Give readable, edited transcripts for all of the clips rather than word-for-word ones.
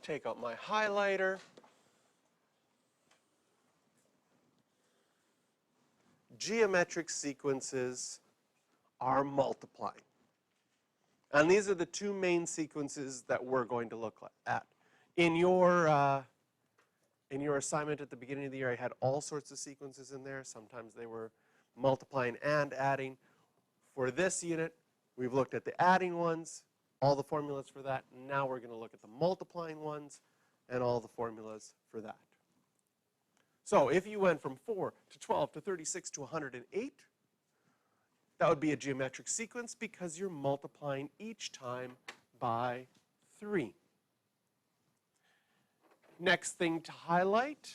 take out my highlighter. Geometric sequences are multiplying. And these are the two main sequences that we're going to look at. In your assignment at the beginning of the year, I had all sorts of sequences in there. Sometimes they were multiplying and adding. For this unit, we've looked at the adding ones, all the formulas for that. Now we're going to look at the multiplying ones and all the formulas for that. So if you went from 4 to 12 to 36 to 108, that would be a geometric sequence because you're multiplying each time by 3. Next thing to highlight,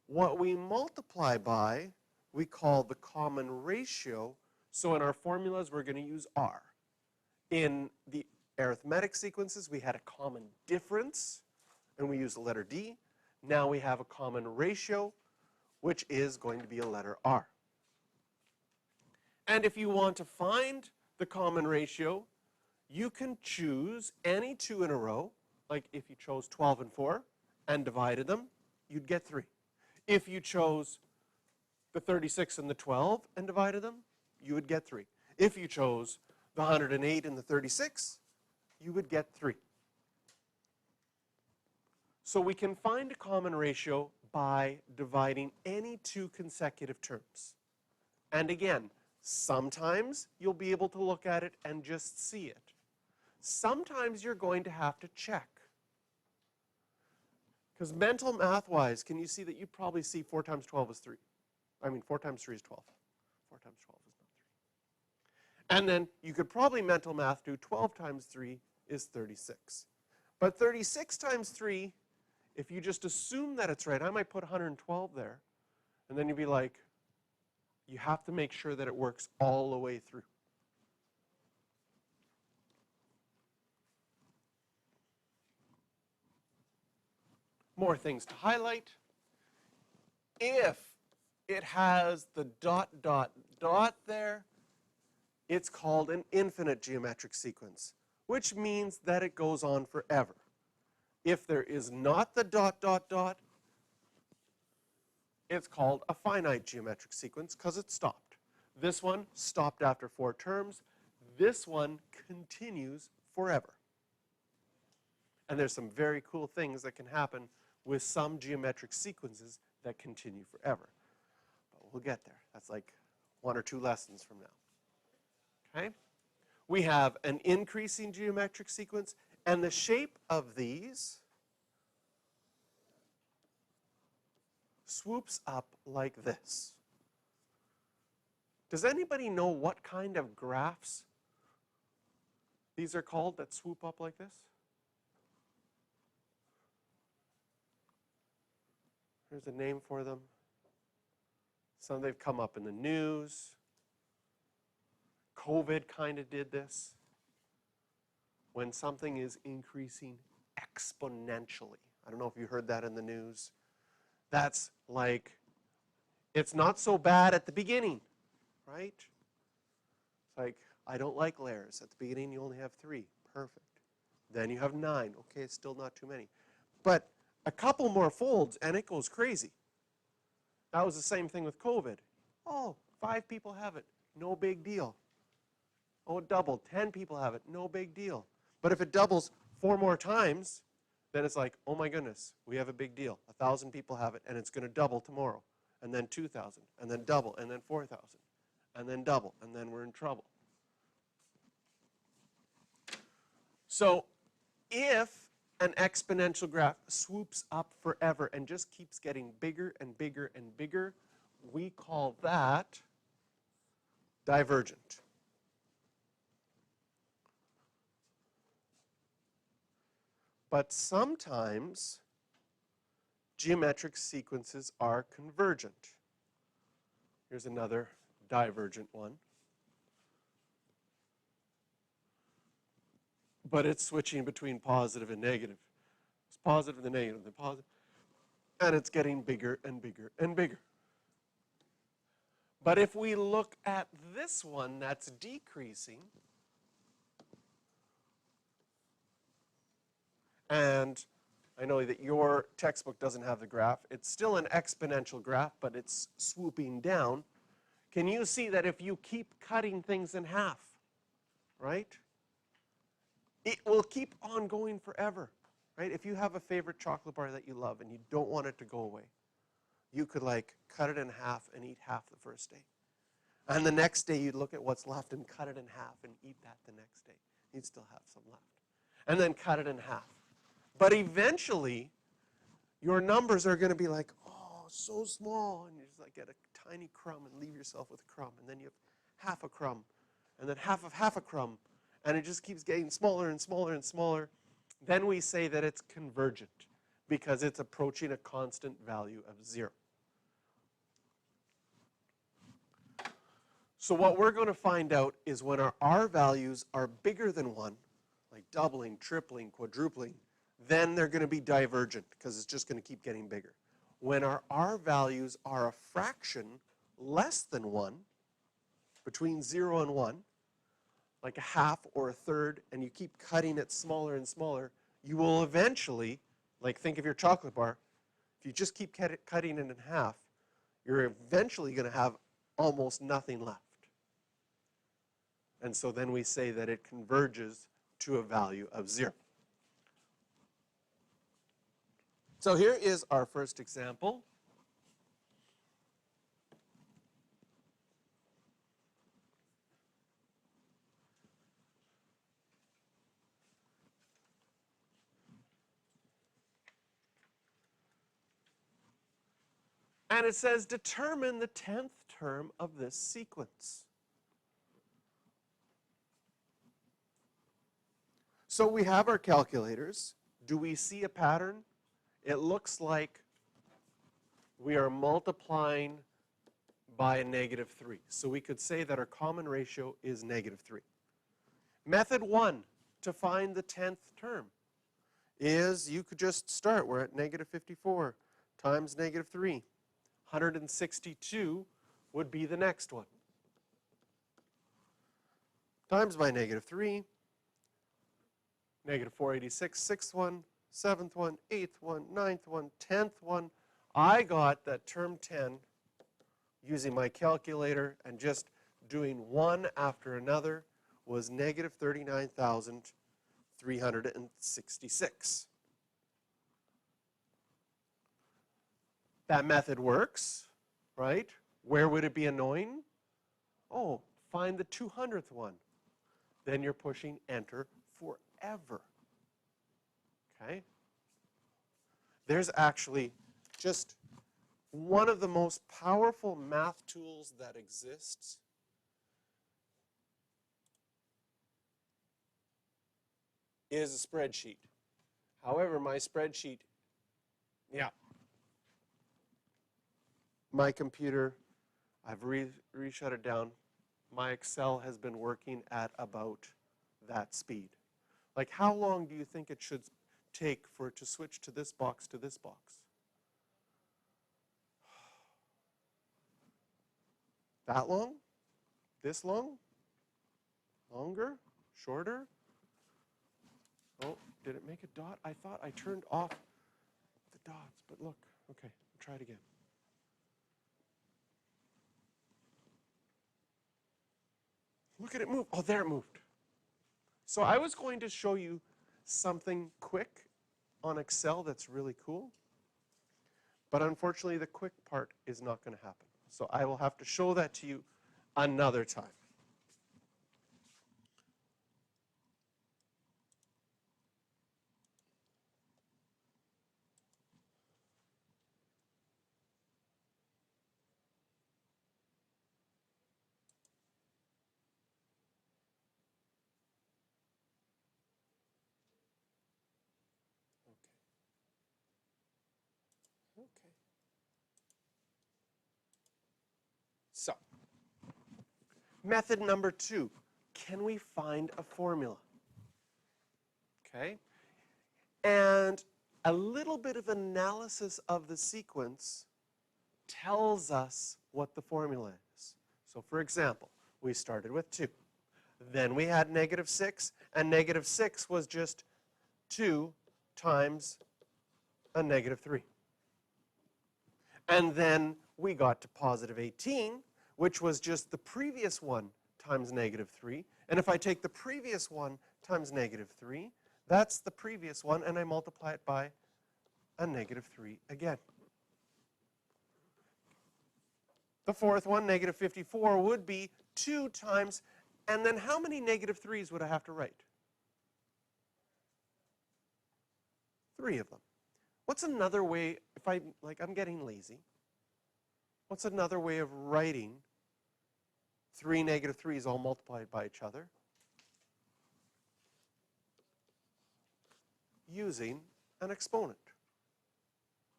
what we multiply by, we call the common ratio. So in our formulas, we're going to use R. In the arithmetic sequences, we had a common difference, and we use the letter D. Now we have a common ratio, which is going to be a letter R. And if you want to find the common ratio, you can choose any two in a row. Like if you chose 12 and 4 and divided them, you'd get 3. If you chose the 36 and the 12 and divided them, you would get 3. If you chose the 108 and the 36, you would get 3. So we can find a common ratio by dividing any two consecutive terms. And again, sometimes you'll be able to look at it and just see it. Sometimes you're going to have to check. Because mental math-wise, can you see that you probably see 4 times 12 is 3? I mean, 4 times 3 is 12. 4 times 12 is not 3. And then you could probably mental math do 12 times 3 is 36. But 36 times 3, if you just assume that it's right, I might put 112 there. And then you'd be like, you have to make sure that it works all the way through. More things to highlight. If it has the dot, dot, dot there, it's called an infinite geometric sequence, which means that it goes on forever. If there is not the dot, dot, dot, it's called a finite geometric sequence because it stopped. This one stopped after 4 terms. This one continues forever. And there's some very cool things that can happen with some geometric sequences that continue forever. But we'll get there. That's like 1 or 2 lessons from now. Okay? We have an increasing geometric sequence, and the shape of these swoops up like this. Does anybody know what kind of graphs these are called that swoop up like this? There's a name for them. Some they've come up in the news. COVID kind of did this. When something is increasing exponentially. I don't know if you heard that in the news. That's like, it's not so bad at the beginning, right? It's like, I don't like layers. At the beginning, you only have 3. Perfect. Then you have 9. Okay, it's still not too many. But a couple more folds, and it goes crazy. That was the same thing with COVID. Oh, 5 people have it. No big deal. Oh, it doubled. 10 people have it. No big deal. But if it doubles 4 more times, then it's like, oh my goodness, we have a big deal. 1,000 people have it, and it's going to double tomorrow. And then 2,000, and then double, and then 4,000, and then double, and then we're in trouble. So if an exponential graph swoops up forever and just keeps getting bigger and bigger and bigger, we call that divergent. But sometimes geometric sequences are convergent. Here's another divergent one. But it's switching between positive and negative. It's positive and negative, then positive. And it's getting bigger and bigger and bigger. But if we look at this one that's decreasing, And I know that your textbook doesn't have the graph. It's still an exponential graph, but it's swooping down. Can you see that if you keep cutting things in half, right, it will keep on going forever, right? If you have a favorite chocolate bar that you love and you don't want it to go away, you could like cut it in half and eat half the first day. And the next day you'd look at what's left and cut it in half and eat that the next day. You'd still have some left. And then cut it in half. But eventually, your numbers are going to be like, oh, so small. And you just like get a tiny crumb and leave yourself with a crumb. And then you have half a crumb. And then half of half a crumb. And it just keeps getting smaller and smaller and smaller. Then we say that it's convergent because it's approaching a constant value of 0. So what we're going to find out is when our R values are bigger than 1, like doubling, tripling, quadrupling, then they're going to be divergent because it's just going to keep getting bigger. When our R values are a fraction less than 1, between 0 and 1, like a half or a third, and you keep cutting it smaller and smaller, you will eventually, like think of your chocolate bar, if you just keep cutting it in half, you're eventually going to have almost nothing left. And so then we say that it converges to a value of 0. So here is our first example. And it says determine the 10th term of this sequence. So we have our calculators. Do we see a pattern? It looks like we are multiplying by a -3. So we could say that our common ratio is -3. Method 1 to find the 10th term is you could just start. We're at -54 times -3. 162 would be the next one. Times by -3. -486, 6th one, 7th one, 8th one, 9th one, 10th one. I got that term 10 using my calculator and just doing one after another was -39,366. That method works, right? Where would it be annoying? Oh, find the 200th one. Then you're pushing enter forever. Okay? There's actually just one of the most powerful math tools that exists. Is a spreadsheet. However, my spreadsheet, my computer, I've reshut it down. My Excel has been working at about that speed. Like, how long do you think it should take for it to switch to this box to this box? That long? This long? Longer? Shorter? Oh, did it make a dot? I thought I turned off the dots, but look. Okay, try it again. Look at it move. Oh, there it moved. So I was going to show you something quick on Excel that's really cool. But unfortunately, the quick part is not going to happen. So I will have to show that to you another time. Okay. So, method number 2, can we find a formula? Okay. And a little bit of analysis of the sequence tells us what the formula is. So for example, we started with 2. Then we had -6, and -6 was just 2 times a negative 3. And then we got to positive 18, which was just the previous one times negative 3. And if I take the previous one times negative 3, that's the previous one, and I multiply it by a negative 3 again. The fourth one, negative 54, would be 2 times, and then how many negative 3's would I have to write? 3 of them. What's another way, if I'm getting lazy, what's another way of writing 3 negative 3's all multiplied by each other? Using an exponent.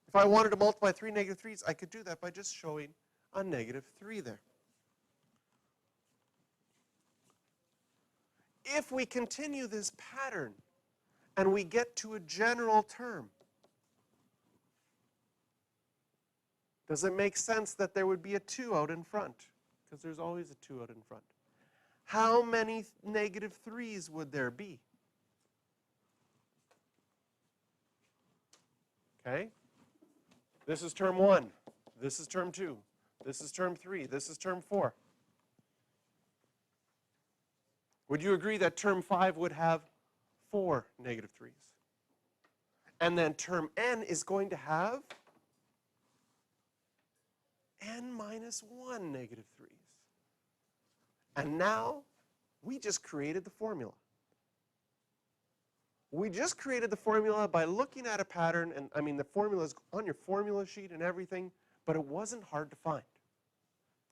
If I wanted to multiply 3 negative 3's, I could do that by just showing a negative 3 there. If we continue this pattern and we get to a general term, does it make sense that there would be a 2 out in front? Because there's always a 2 out in front. How many negative 3's would there be? Okay? This is term 1. This is term 2. This is term 3. This is term 4. Would you agree that term 5 would have 4 negative 3's? And then term n is going to have n minus 1 negative 3's. And now we just created the formula. We just created the formula by looking at a pattern, and I mean the formula is on your formula sheet and everything, but it wasn't hard to find.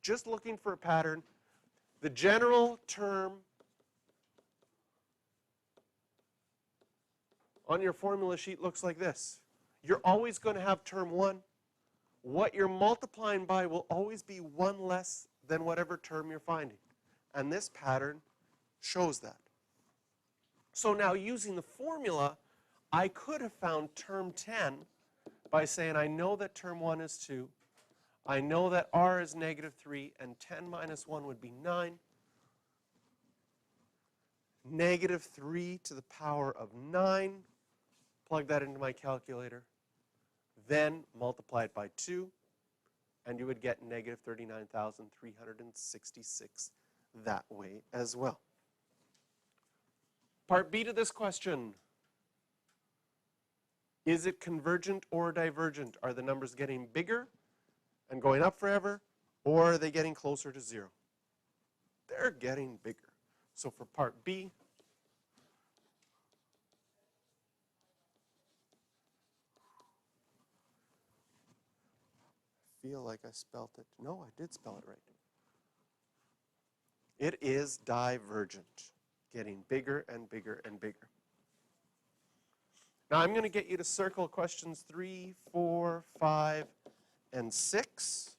Just looking for a pattern, the general term on your formula sheet looks like this. You're always going to have term 1. What you're multiplying by will always be 1 less than whatever term you're finding. And this pattern shows that. So now using the formula, I could have found term 10 by saying I know that term 1 is 2. I know that r is negative 3, and 10 minus 1 would be 9. Negative 3 to the power of 9. Plug that into my calculator. Then multiply it by 2, and you would get negative 39,366 that way as well. Part B to this question. Is it convergent or divergent? Are the numbers getting bigger and going up forever, or are they getting closer to 0? They're getting bigger. So for part B, I feel like I spelled it. No, I did spell it right. It is divergent, getting bigger and bigger and bigger. Now I'm going to get you to circle questions 3, 4, 5, and 6.